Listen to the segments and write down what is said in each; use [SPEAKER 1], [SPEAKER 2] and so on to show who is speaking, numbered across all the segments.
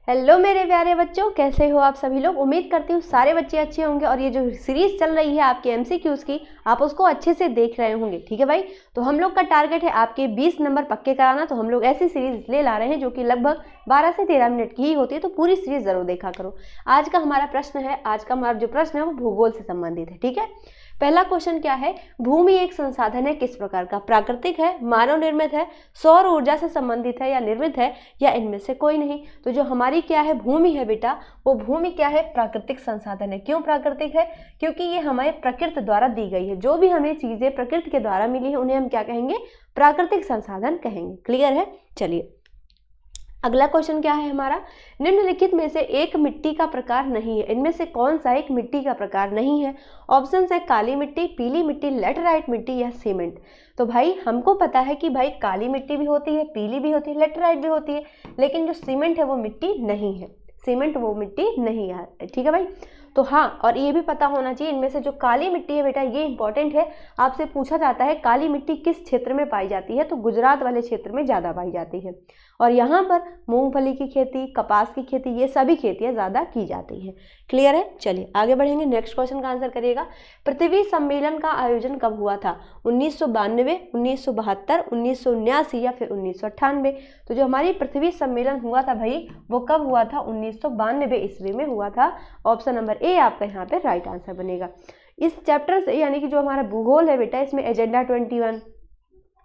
[SPEAKER 1] Hello मेरे प्यारे बच्चों, कैसे हो आप सभी लोग। उम्मीद करती हूँ सारे बच्चे अच्छे होंगे और ये जो सीरीज चल रही है आपके एमसीक्यूज की, आप उसको अच्छे से देख रहे होंगे। ठीक है भाई, तो हम लोग का टारगेट है आपके 20 नंबर पक्के कराना। तो हम लोग ऐसी सीरीज इसलिए ला रहे हैं जो कि लगभग 12 से 13 मिनट की ही होती है, तो पूरी सीरीज जरूर देखा करो। आज का हमारा जो प्रश्न है वो भूगोल से संबंधित है। ठीक है, पहला क्वेश्चन क्या है, भूमि एक संसाधन है किस प्रकार का, प्राकृतिक है, मानव निर्मित है, सौर ऊर्जा से संबंधित है या निर्मित है, या इनमें से कोई नहीं। तो जो हमारी क्या है भूमि है बेटा, वो भूमि क्या है, प्राकृतिक संसाधन है। क्यों प्राकृतिक है, क्योंकि ये हमें प्रकृति द्वारा दी गई है। जो भी हमें चीजें प्रकृति के द्वारा मिली है उन्हें हम क्या कहेंगे, प्राकृतिक संसाधन कहेंगे। क्लियर है। चलिए अगला क्वेश्चन क्या है हमारा, निम्नलिखित में से एक मिट्टी का प्रकार नहीं है, इनमें से कौन सा एक मिट्टी का प्रकार नहीं है। ऑप्शन है काली मिट्टी, पीली मिट्टी, लेटराइट मिट्टी या सीमेंट। तो भाई हमको पता है कि भाई काली मिट्टी भी होती है, पीली भी होती है, लेटराइट भी होती है, लेकिन जो सीमेंट है वो मिट्टी नहीं है। सीमेंट वो मिट्टी नहीं है। ठीक है भाई, तो हाँ, और ये भी पता होना चाहिए इनमें से जो काली मिट्टी है बेटा, ये इंपॉर्टेंट है, आपसे पूछा जाता है काली मिट्टी किस क्षेत्र में पाई जाती है, तो गुजरात वाले क्षेत्र में ज़्यादा पाई जाती है। और यहाँ पर मूंगफली की खेती, कपास की खेती, ये सभी खेतियाँ ज़्यादा की जाती हैं। क्लियर है। चलिए आगे बढ़ेंगे, नेक्स्ट क्वेश्चन का आंसर करिएगा। पृथ्वी सम्मेलन का आयोजन कब हुआ था, 1992, 1972, 1979 या फिर 1998। तो जो हमारी पृथ्वी सम्मेलन हुआ था भाई, वो कब हुआ था, 1992 ईस्वी में हुआ था। ऑप्शन नंबर ए आपका यहाँ पे राइट आंसर बनेगा। इस चैप्टर से यानी कि जो हमारा भूगोल है बेटा, इसमें एजेंडा 21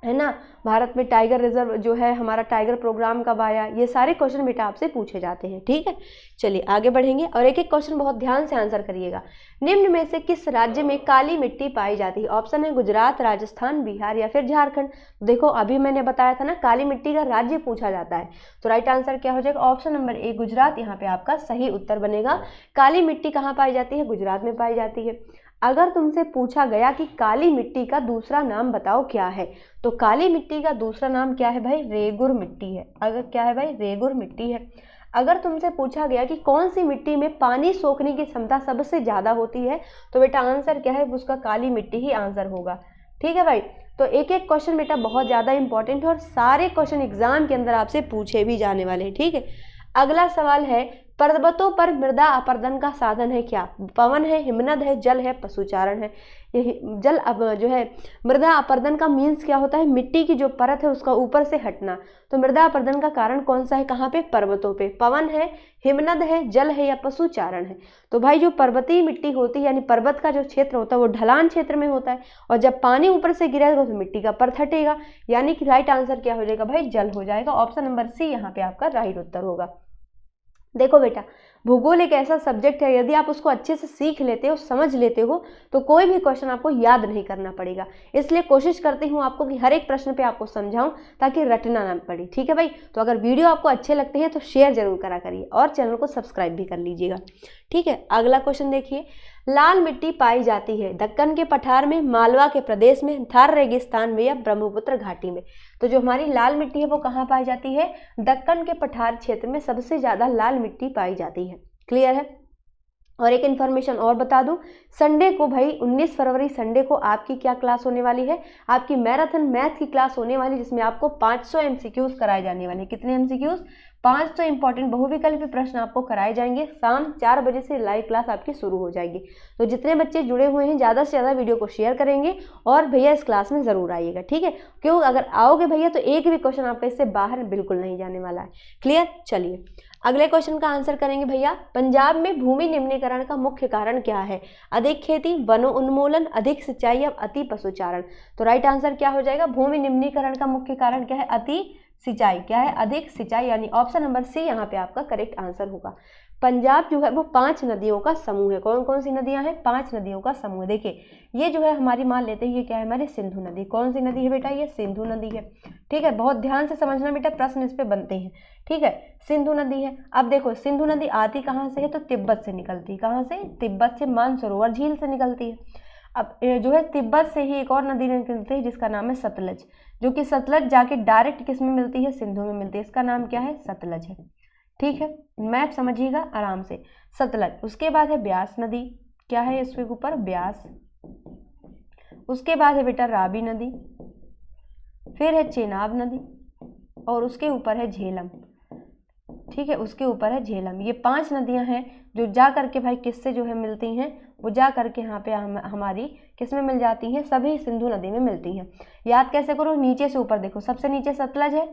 [SPEAKER 1] है ना, भारत में टाइगर रिजर्व जो है, हमारा टाइगर प्रोग्राम कब आया, ये सारे क्वेश्चन बेटा आपसे पूछे जाते हैं। ठीक है, चलिए आगे बढ़ेंगे और एक एक क्वेश्चन बहुत ध्यान से आंसर करिएगा। निम्न में से किस राज्य में काली मिट्टी पाई जाती है। ऑप्शन है गुजरात, राजस्थान, बिहार या फिर झारखंड। देखो अभी मैंने बताया था ना, काली मिट्टी का राज्य पूछा जाता है, तो राइट आंसर क्या हो जाएगा, ऑप्शन नंबर ए गुजरात, यहाँ पे आपका सही उत्तर बनेगा। काली मिट्टी कहाँ पाई जाती है, गुजरात में पाई जाती है। अगर तुमसे पूछा गया कि काली मिट्टी का दूसरा नाम बताओ क्या है, तो काली मिट्टी का दूसरा नाम क्या है भाई, रेगुर मिट्टी है। अगर क्या है भाई, रेगुर मिट्टी है। अगर तुमसे पूछा गया कि कौन सी मिट्टी में पानी सोखने की क्षमता सबसे ज्यादा होती है, तो बेटा आंसर क्या है, उसका काली मिट्टी ही आंसर होगा। ठीक है भाई, तो एक एक क्वेश्चन बेटा बहुत ज्यादा इंपॉर्टेंट है और सारे क्वेश्चन एग्जाम के अंदर आपसे पूछे भी जाने वाले हैं। ठीक है, अगला सवाल है, पर्वतों पर मृदा अपर्दन का साधन है क्या, पवन है, हिमनद है, जल है, पशुचारण है। ये जल अब जो है मृदा अपर्दन का मीन्स क्या होता है, मिट्टी की जो परत है उसका ऊपर से हटना। तो मृदा अपर्दन का कारण कौन सा है, कहाँ पे, पर्वतों पे। पवन है, हिमनद है, जल है या पशुचारण है। तो भाई जो पर्वतीय मिट्टी होती है यानी पर्वत का जो क्षेत्र होता है वो ढलान क्षेत्र में होता है, और जब पानी ऊपर से गिरेगा तो मिट्टी का परत हटेगा, यानी कि राइट आंसर क्या हो जाएगा भाई, जल हो जाएगा। ऑप्शन नंबर सी यहाँ पे आपका राइट उत्तर होगा। देखो बेटा, भूगोल एक ऐसा सब्जेक्ट है, यदि आप उसको अच्छे से सीख लेते हो, समझ लेते हो, तो कोई भी क्वेश्चन आपको याद नहीं करना पड़ेगा। इसलिए कोशिश करती हूँ आपको कि हर एक प्रश्न पे आपको समझाऊं ताकि रटना ना पड़े। ठीक है भाई, तो अगर वीडियो आपको अच्छे लगते हैं तो शेयर जरूर करा करिए और चैनल को सब्सक्राइब भी कर लीजिएगा। ठीक है, अगला क्वेश्चन देखिए, लाल मिट्टी पाई जाती है दक्कन के पठार में, मालवा के प्रदेश में, थार रेगिस्तान में या ब्रह्मपुत्र घाटी में। तो जो हमारी लाल मिट्टी है वो कहाँ पाई जाती है, दक्कन के पठार क्षेत्र में सबसे ज्यादा लाल मिट्टी पाई जाती है। क्लियर है। और एक इन्फॉर्मेशन और बता दूं, संडे को भाई 19 फरवरी संडे को आपकी क्या क्लास होने वाली है, आपकी मैराथन मैथ की क्लास होने वाली, जिसमें आपको 500 एमसीक्यूज कराए जाने वाले। कितने एमसीक्यूज, 500 इंपॉर्टेंट बहुविकल्पी प्रश्न आपको कराए जाएंगे। शाम 4 बजे से लाइव क्लास आपकी शुरू हो जाएगी। तो जितने बच्चे जुड़े हुए हैं ज़्यादा से ज़्यादा वीडियो को शेयर करेंगे और भैया इस क्लास में ज़रूर आइएगा। ठीक है, क्यों अगर आओगे भैया तो एक भी क्वेश्चन आपका इससे बाहर बिल्कुल नहीं जाने वाला है। क्लियर। चलिए अगले क्वेश्चन का आंसर करेंगे भैया, पंजाब में भूमि निम्नीकरण का मुख्य कारण क्या है, अधिक खेती, वनो उन्मूलन, अधिक सिंचाई या अति पशुचारण। तो राइट आंसर क्या हो जाएगा, भूमि निम्नीकरण का मुख्य कारण क्या है, अति सिंचाई। क्या है, अधिक सिंचाई, यानी ऑप्शन नंबर सी यहाँ पे आपका करेक्ट आंसर होगा। पंजाब जो है वो 5 नदियों का समूह है। कौन कौन सी नदियां हैं, 5 नदियों का समूह। देखिए ये जो है हमारी मान लेते हैं ये क्या है, हमारी सिंधु नदी। कौन सी नदी है बेटा, ये सिंधु नदी है। ठीक है, बहुत ध्यान से समझना बेटा, प्रश्न इस पे बनते हैं। ठीक है, सिंधु नदी है। अब देखो सिंधु नदी आती कहाँ से है, तो तिब्बत से निकलती है। कहाँ से, तिब्बत से, मानसरोवर झील से निकलती है। अब जो है तिब्बत से ही एक और नदी निकलती है जिसका नाम है सतलज, जो कि सतलज जाके डायरेक्ट किस में मिलती है, सिंधु में मिलती है। इसका नाम क्या है, सतलज है। ठीक है, मैप समझिएगा आराम से, सतलज। उसके बाद है ब्यास नदी, क्या है इसके ऊपर, ब्यास। उसके बाद है बेटा रावी नदी, फिर है चेनाब नदी और उसके ऊपर है झेलम। ठीक है, उसके ऊपर है झेलम। ये 5 नदियां हैं जो जा करके भाई किससे जो है मिलती हैं, वो जा करके यहाँ पे हमारी किस में मिल जाती हैं, सभी सिंधु नदी में मिलती हैं। याद कैसे करो, नीचे से ऊपर देखो, सबसे नीचे सतलज है,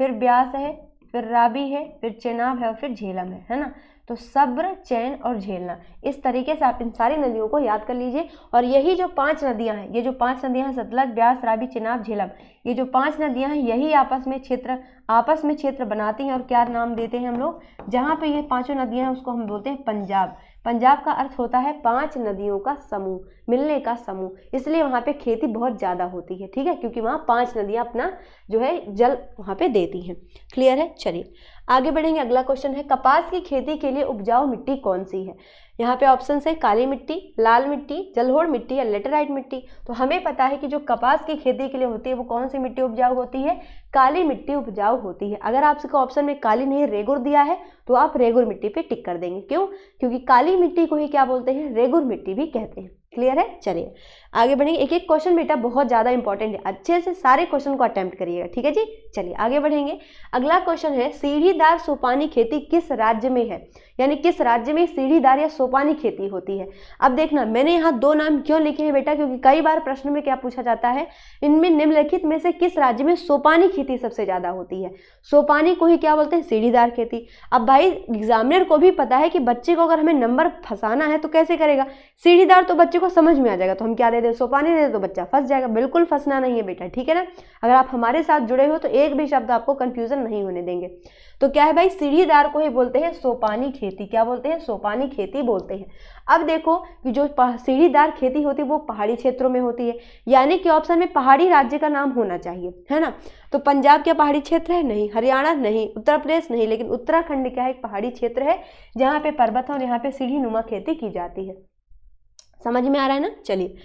[SPEAKER 1] फिर ब्यास है, फिर रावी है, फिर चेनाब है और फिर झेलम है ना। तो सब्र, चैन और झेलना, इस तरीके से आप इन सारी नदियों को याद कर लीजिए। और यही जो 5 नदियां हैं, ये जो 5 नदियां हैं, सतलज, ब्यास, रावी, चेनाब, झेलम, ये जो 5 नदियां हैं यही आपस में क्षेत्र बनाती हैं। और क्या नाम देते हैं हम लोग, जहाँ पे ये 5 नदियां हैं उसको हम बोलते हैं पंजाब। पंजाब का अर्थ होता है 5 नदियों का समूह, मिलने का समूह, इसलिए वहाँ पे खेती बहुत ज़्यादा होती है। ठीक है, क्योंकि वहाँ 5 नदियाँ अपना जो है जल वहाँ पे देती हैं। क्लियर है, चलिए आगे बढ़ेंगे। अगला क्वेश्चन है, कपास की खेती के लिए उपजाऊ मिट्टी कौन सी है। यहाँ पे ऑप्शन है काली मिट्टी, लाल मिट्टी, जलोढ़ मिट्टी या लेटेराइट मिट्टी। तो हमें पता है कि जो कपास की खेती के लिए होती है वो कौन सी मिट्टी उपजाऊ होती है, काली मिट्टी उपजाऊ होती है। अगर आपसे ऑप्शन में काली नहीं रेगुर दिया है तो आप रेगुर मिट्टी पे टिक कर देंगे। क्यों, क्योंकि काली मिट्टी को ही क्या बोलते हैं, रेगुर मिट्टी भी कहते हैं। क्लियर है, चलिए आगे बढ़ेंगे। एक एक क्वेश्चन बेटा बहुत ज़्यादा इंपॉर्टेंट है, अच्छे से सारे क्वेश्चन को अटेम्प्ट करिएगा। ठीक है जी, चलिए आगे बढ़ेंगे। अगला क्वेश्चन है, सीढ़ीदार सोपानी खेती किस राज्य में है, यानी किस राज्य में सीढ़ीदार या सोपानी खेती होती है। अब देखना, मैंने यहाँ 2 नाम क्यों लिखे हैं बेटा, क्योंकि कई बार प्रश्न में क्या पूछा जाता है, इनमें निम्नलिखित में से किस राज्य में सोपानी खेती सबसे ज़्यादा होती है। सोपानी को ही क्या बोलते हैं, सीढ़ीदार खेती। अब भाई एग्जामिनर को भी पता है कि बच्चे को अगर हमें नंबर फंसाना है तो कैसे करेगा, सीढ़ीदार तो बच्चे को समझ में आ जाएगा, तो हम क्या दे दें, सोपानी दे दे तो बच्चा फंस जाएगा। बिल्कुल फंसना नहीं है बेटा, ठीक है ना। अगर आप हमारे साथ जुड़े हो तो एक भी शब्द आपको कंफ्यूजन नहीं होने देंगे। तो क्या है भाई, सीढ़ीदार को ही बोलते हैं सोपानी खेती। क्या बोलते हैं, सोपानी खेती बोलते हैं। अब देखो कि जो सीढ़ीदार खेती होती है वो पहाड़ी क्षेत्रों में होती है, यानी कि ऑप्शन में पहाड़ी राज्य का नाम होना चाहिए, है ना। तो पंजाब क्या पहाड़ी क्षेत्र है, नहीं। हरियाणा नहीं। उत्तर प्रदेश नहीं। लेकिन उत्तराखंड क्या है, एक पहाड़ी क्षेत्र है जहाँ पे पर्वत और यहाँ पे सीढ़ी नुमा खेती की जाती है। समझ में आ रहा है ना। चलिए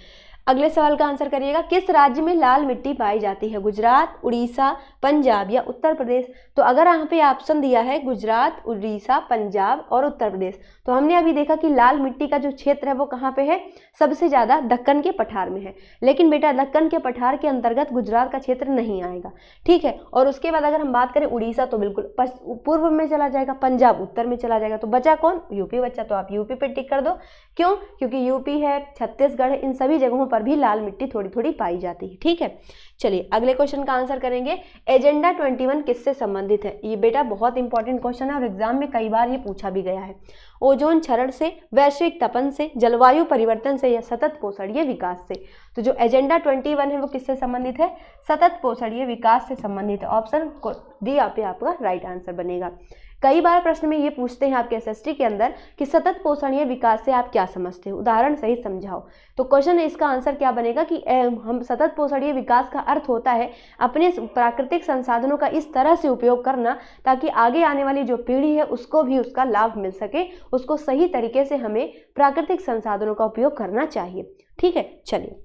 [SPEAKER 1] अगले सवाल का आंसर करिएगा, किस राज्य में लाल मिट्टी पाई जाती है, गुजरात, उड़ीसा, पंजाब या उत्तर प्रदेश। तो अगर यहाँ पे ऑप्शन दिया है गुजरात, उड़ीसा, पंजाब और उत्तर प्रदेश, तो हमने अभी देखा कि लाल मिट्टी का जो क्षेत्र है वो कहाँ पे है, सबसे ज़्यादा दक्कन के पठार में है। लेकिन बेटा दक्कन के पठार के अंतर्गत गुजरात का क्षेत्र नहीं आएगा, ठीक है। और उसके बाद अगर हम बात करें उड़ीसा तो बिल्कुल पूर्व में चला जाएगा, पंजाब उत्तर में चला जाएगा। तो बचा कौन, यूपी बचा। तो आप यूपी पे टिक कर दो। क्यों, क्योंकि यूपी है, छत्तीसगढ़ है, इन सभी जगहों पर भी लाल मिट्टी थोड़ी थोड़ी पाई जाती है, ठीक है। चलिए अगले क्वेश्चन का आंसर करेंगे, एजेंडा 21 किससे संबंधित है। ये बेटा बहुत इंपॉर्टेंट क्वेश्चन है और एग्जाम में कई बार ये पूछा भी गया है। ओजोन क्षरण से, वैश्विक तपन से, जलवायु परिवर्तन से या सतत पोषणीय विकास से। तो जो एजेंडा 21 है वो किससे संबंधित है, सतत पोषणीय विकास से संबंधित है। ऑप्शन डी आप पे आपका राइट आंसर बनेगा। कई बार प्रश्न में ये पूछते हैं आपके एसएसटी के अंदर कि सतत पोषणीय विकास से आप क्या समझते हो, उदाहरण सहित समझाओ। तो क्वेश्चन है इसका आंसर क्या बनेगा कि हम सतत पोषणीय विकास का अर्थ होता है अपने प्राकृतिक संसाधनों का इस तरह से उपयोग करना ताकि आगे आने वाली जो पीढ़ी है उसको भी उसका लाभ मिल सके, उसको सही तरीके से हमें प्राकृतिक संसाधनों का उपयोग करना चाहिए, ठीक है। चलिए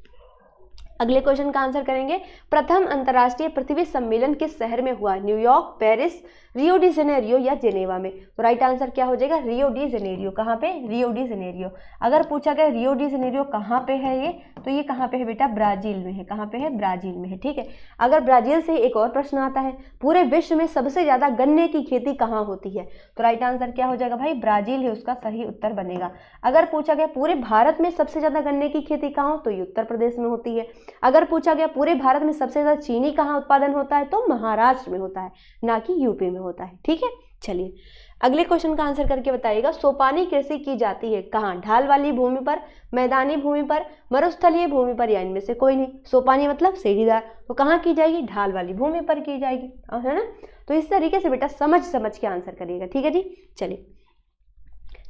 [SPEAKER 1] अगले क्वेश्चन का आंसर करेंगे, प्रथम अंतर्राष्ट्रीय पृथ्वी सम्मेलन किस शहर में हुआ, New York, Paris, Rio de Janeiro या जेनेवा में। तो राइट आंसर क्या हो जाएगा, रियो डी जेनेरियो। कहाँ पे, रियो डी जेनेरियो। अगर पूछा गया रियो डी जेनेरियो कहाँ पे है ये, तो ये कहाँ पे है बेटा, ब्राजील में है। कहाँ पे है, ब्राजील में है, ठीक है। अगर ब्राजील से एक और प्रश्न आता है, पूरे विश्व में सबसे ज्यादा गन्ने की खेती कहाँ होती है, तो राइट आंसर क्या हो जाएगा भाई, ब्राजील है उसका सही उत्तर बनेगा। अगर पूछा गया पूरे भारत में सबसे ज्यादा गन्ने की खेती कहाँ हो, तो ये उत्तर प्रदेश में होती है। अगर पूछा गया पूरे भारत में सबसे ज्यादा चीनी कहाँ उत्पादन होता है, तो महाराष्ट्र में होता है, ना कि यूपी में होता है, ठीक है। चलिए अगले क्वेश्चन का आंसर करके बताइएगा, सोपानी कृषि की जाती है कहाँ, ढाल वाली भूमि पर, मैदानी भूमि पर, मरुस्थलीय भूमि पर या इनमें से कोई नहीं। सोपानी मतलब सीढ़ीदार, तो कहाँ की जाएगी, ढाल वाली भूमि पर की जाएगी, है ना। तो इस तरीके से बेटा समझ समझ के आंसर करिएगा, ठीक है जी। चलिए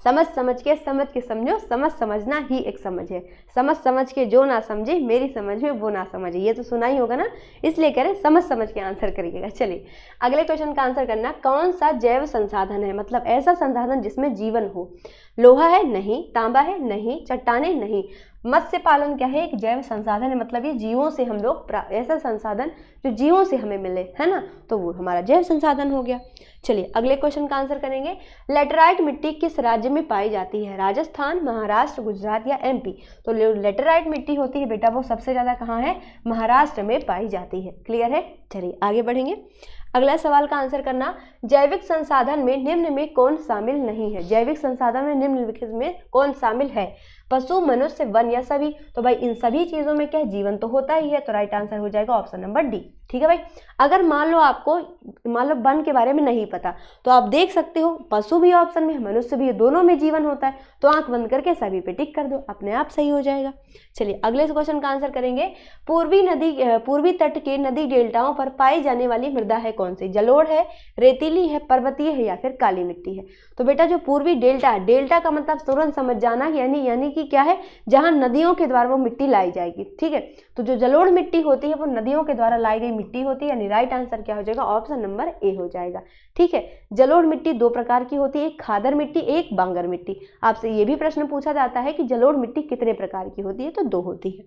[SPEAKER 1] समझ के समझो, समझना ही एक समझ है। समझ के जो ना समझे मेरी समझ में वो ना समझे, ये तो सुना ही होगा ना, इसलिए कह रहे समझ के आंसर करिएगा। चलिए अगले क्वेश्चन का आंसर करना, कौन सा जैव संसाधन है, मतलब ऐसा संसाधन जिसमें जीवन हो। लोहा है, नहीं। तांबा है, नहीं। चट्टाने, नहीं। मत्स्य पालन क्या है, एक जैव संसाधन है, मतलब ये जीवों से हम लोग ऐसा संसाधन जो जीवों से हमें मिले, है ना, तो वो हमारा जैव संसाधन हो गया। चलिए अगले क्वेश्चन का आंसर करेंगे, लेटराइट मिट्टी किस राज्य में पाई जाती है, राजस्थान, महाराष्ट्र, गुजरात या एमपी। तो लेटराइट मिट्टी होती है बेटा वो सबसे ज़्यादा कहाँ है, महाराष्ट्र में पाई जाती है। क्लियर है। चलिए आगे बढ़ेंगे। अगला सवाल का आंसर करना, जैविक संसाधन में निम्न में कौन शामिल नहीं है? जैविक संसाधन में निम्नलिखित में कौन शामिल है? पशु, मनुष्य, वन या सभी? तो भाई इन सभी चीजों में क्या है, जीवन तो होता ही है, तो राइट आंसर हो जाएगा ऑप्शन नंबर डी। ठीक है भाई, अगर मान लो वन के बारे में नहीं पता तो आप देख सकते हो पशु भी ऑप्शन में, मनुष्य भी, दोनों में जीवन होता है, तो आंख बंद करके सभी पे टिक कर दो, अपने आप सही हो जाएगा। चलिए अगले क्वेश्चन का आंसर करेंगे, पूर्वी तट के नदी डेल्टाओं पर पाई जाने वाली मृदा है कौन सी? जलोढ़ है, रेतीली है, पर्वतीय है या फिर काली मिट्टी है? तो बेटा जो पूर्वी डेल्टा, डेल्टा का मतलब तुरंत समझ जाना, यानी कि क्या है, जहां नदियों के द्वारा वो मिट्टी लाई जाएगी। ठीक है, तो जो जलोढ़ मिट्टी होती है वो नदियों के द्वारा लाई गई मिट्टी होती है, यानी राइट आंसर क्या हो जाएगा, ऑप्शन नंबर ए हो जाएगा। ठीक है, जलोढ़ मिट्टी दो प्रकार की होती है, एक खादर मिट्टी, एक बांगर मिट्टी। आपसे ये भी प्रश्न पूछा जाता है कि जलोढ़ मिट्टी कितने प्रकार की होती है, तो दो होती है।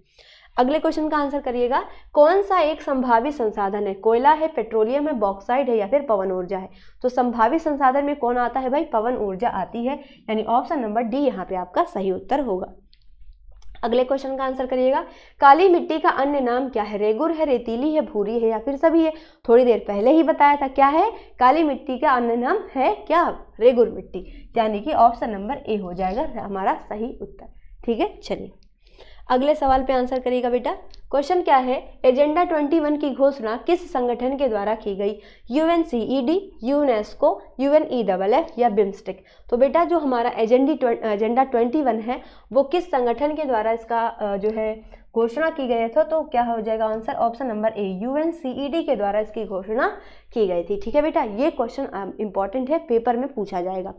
[SPEAKER 1] अगले क्वेश्चन का आंसर करिएगा, कौन सा एक संभावित संसाधन है? कोयला है, पेट्रोलियम है, बॉक्साइड है या फिर पवन ऊर्जा है? तो संभावित संसाधन में कौन आता है भाई? पवन ऊर्जा आती है, यानी ऑप्शन नंबर डी यहाँ पे आपका सही उत्तर होगा। अगले क्वेश्चन का आंसर करिएगा, काली मिट्टी का अन्य नाम क्या है? रेगुर है, रेतीली है, भूरी है या फिर सभी है? थोड़ी देर पहले ही बताया था, क्या है? काली मिट्टी का अन्य नाम है क्या? रेगुर मिट्टी, यानी कि ऑप्शन नंबर ए हो जाएगा हमारा सही उत्तर। ठीक है, चलिए अगले सवाल पे आंसर करिएगा बेटा। क्वेश्चन क्या है, एजेंडा 21 की घोषणा किस संगठन के द्वारा की गई? UNCED, यूनेस्को, UNEFF या बिम्स्टेक? तो बेटा जो हमारा एजेंडा 21 है वो किस संगठन के द्वारा इसका जो है घोषणा की गई था? तो क्या हो जाएगा answer, option number A, UNCED के द्वारा इसकी घोषणा की गई थी। ठीक है बेटा, ये क्वेश्चन इंपॉर्टेंट है, पेपर में पूछा जाएगा।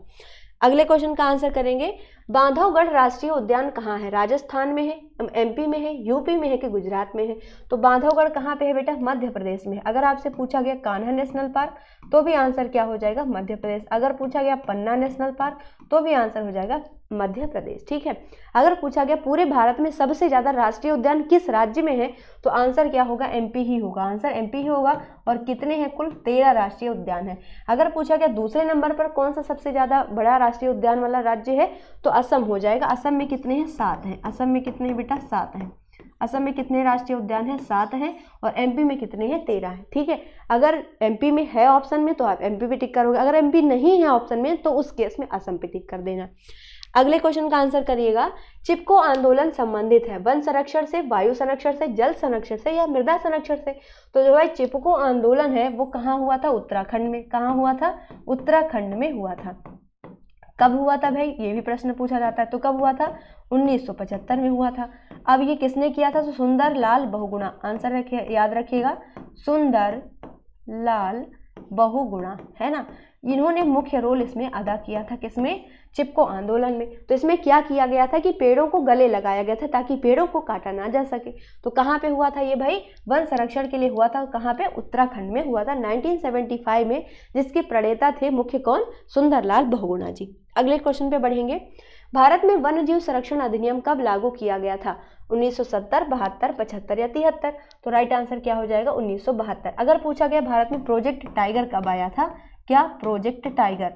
[SPEAKER 1] अगले क्वेश्चन का आंसर करेंगे, बांधवगढ़ राष्ट्रीय उद्यान कहाँ है? राजस्थान में है, MP में है, UP में है कि गुजरात में है? तो बांधवगढ़ कहाँ पे है बेटा? मध्य प्रदेश में है। अगर आपसे पूछा गया कान्हा नेशनल पार्क तो भी आंसर क्या हो जाएगा? मध्य प्रदेश। अगर पूछा गया पन्ना नेशनल पार्क तो भी आंसर हो जाएगा मध्य प्रदेश। ठीक है, अगर पूछा गया पूरे भारत में सबसे ज्यादा राष्ट्रीय उद्यान किस राज्य में है तो आंसर क्या होगा? MP ही होगा, आंसर MP ही होगा। और कितने हैं? कुल 13 राष्ट्रीय उद्यान है। अगर पूछा गया दूसरे नंबर पर कौन सा सबसे ज्यादा बड़ा राष्ट्रीय उद्यान वाला राज्य है तो असम हो जाएगा। असम में कितने हैं? 7 हैं। असम में कितने हैं बेटा? 7 हैं। असम में कितने राष्ट्रीय उद्यान हैं? 7 हैं। और MP में कितने हैं? 13 हैं। ठीक है, अगर MP में है ऑप्शन में तो आप MP पे टिक करोगे, अगर MP नहीं है ऑप्शन में तो उस केस में असम पे टिक कर देना। अगले क्वेश्चन का आंसर करिएगा, चिपको आंदोलन संबंधित है वन संरक्षण से, वायु संरक्षण से, जल संरक्षण से या मृदा संरक्षण से? तो जो भाई चिपको आंदोलन है वो कहाँ हुआ था? उत्तराखंड में। कहाँ हुआ था? उत्तराखंड में हुआ था। कब हुआ था भाई? ये भी प्रश्न पूछा जाता है, तो कब हुआ था? 1975 में हुआ था। अब ये किसने किया था? तो सुंदर लाल बहुगुणा, आंसर याद रखिएगा, सुंदर लाल बहुगुणा, है ना। इन्होंने मुख्य रोल इसमें अदा किया था, किसमें? चिपको आंदोलन में। तो इसमें क्या किया गया था कि पेड़ों को गले लगाया गया था ताकि पेड़ों को काटा ना जा सके। तो कहाँ पे हुआ था ये भाई? वन संरक्षण के लिए हुआ था। कहाँ पे? उत्तराखंड में हुआ था 1975 में, जिसके प्रणेता थे मुख्य कौन? सुंदरलाल बहुगुणा जी। अगले क्वेश्चन पे बढ़ेंगे, भारत में वन्य जीव संरक्षण अधिनियम कब लागू किया गया था? 1970, 72, 75 या 73? तो राइट आंसर क्या हो जाएगा? 1972। अगर पूछा गया भारत में प्रोजेक्ट टाइगर कब आया था? क्या? प्रोजेक्ट टाइगर,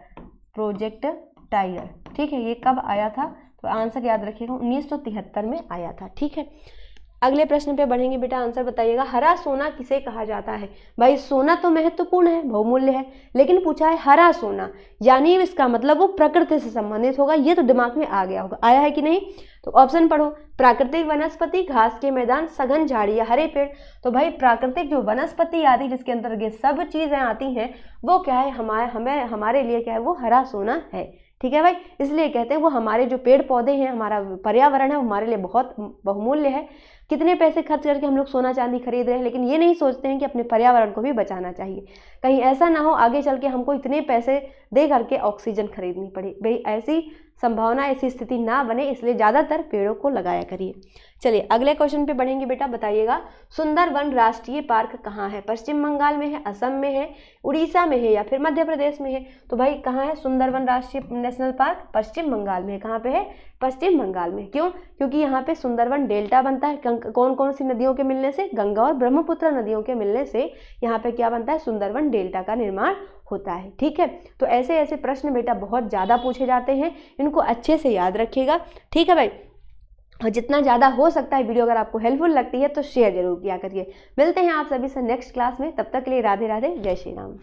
[SPEAKER 1] प्रोजेक्ट टाइगर, ठीक है, ये कब आया था? तो आंसर याद रखिएगा 1973 में आया था। ठीक है, अगले प्रश्न पे बढ़ेंगे बेटा, आंसर बताइएगा, हरा सोना किसे कहा जाता है? भाई सोना तो महत्वपूर्ण है, बहुमूल्य है, लेकिन पूछा है हरा सोना, यानी इसका मतलब वो प्रकृति से संबंधित होगा। ये तो दिमाग में आ गया होगा, आया है कि नहीं? तो ऑप्शन पढ़ो, प्राकृतिक वनस्पति, घास के मैदान, सघन झाड़ी या हरे पेड़। तो भाई प्राकृतिक जो वनस्पति आदि जिसके अंतर्गत सब चीजें आती हैं वो क्या है? हमारे लिए क्या है? वो हरा सोना है। ठीक है भाई, इसलिए कहते हैं वो हमारे जो पेड़ पौधे हैं, हमारा पर्यावरण है, वो हमारे लिए बहुत बहुमूल्य है। कितने पैसे खर्च करके हम लोग सोना चांदी खरीद रहे हैं, लेकिन ये नहीं सोचते हैं कि अपने पर्यावरण को भी बचाना चाहिए। कहीं ऐसा ना हो आगे चल के हमको इतने पैसे दे करके ऑक्सीजन खरीदनी पड़े। भाई ऐसी संभावना, ऐसी स्थिति ना बने, इसलिए ज़्यादातर पेड़ों को लगाया करिए। चलिए अगले क्वेश्चन पे बढ़ेंगे बेटा, बताइएगा सुंदरवन राष्ट्रीय पार्क कहाँ है? पश्चिम बंगाल में है, असम में है, उड़ीसा में है या फिर मध्य प्रदेश में है? तो भाई कहाँ है सुंदरवन राष्ट्रीय नेशनल पार्क? पश्चिम बंगाल में है। कहाँ पे है? पश्चिम बंगाल में। क्यों? क्योंकि यहाँ पे सुंदरवन डेल्टा बनता है। कौन कौन सी नदियों के मिलने से? गंगा और ब्रह्मपुत्र नदियों के मिलने से यहाँ पे क्या बनता है? सुंदरवन डेल्टा का निर्माण होता है। ठीक है, तो ऐसे ऐसे प्रश्न बेटा बहुत ज़्यादा पूछे जाते हैं, इनको अच्छे से याद रखिएगा। ठीक है भाई, और जितना ज़्यादा हो सकता है वीडियो अगर आपको हेल्पफुल लगती है तो शेयर जरूर किया करिए। मिलते हैं आप सभी से नेक्स्ट क्लास में, तब तक के लिए राधे राधे, जय श्री राम।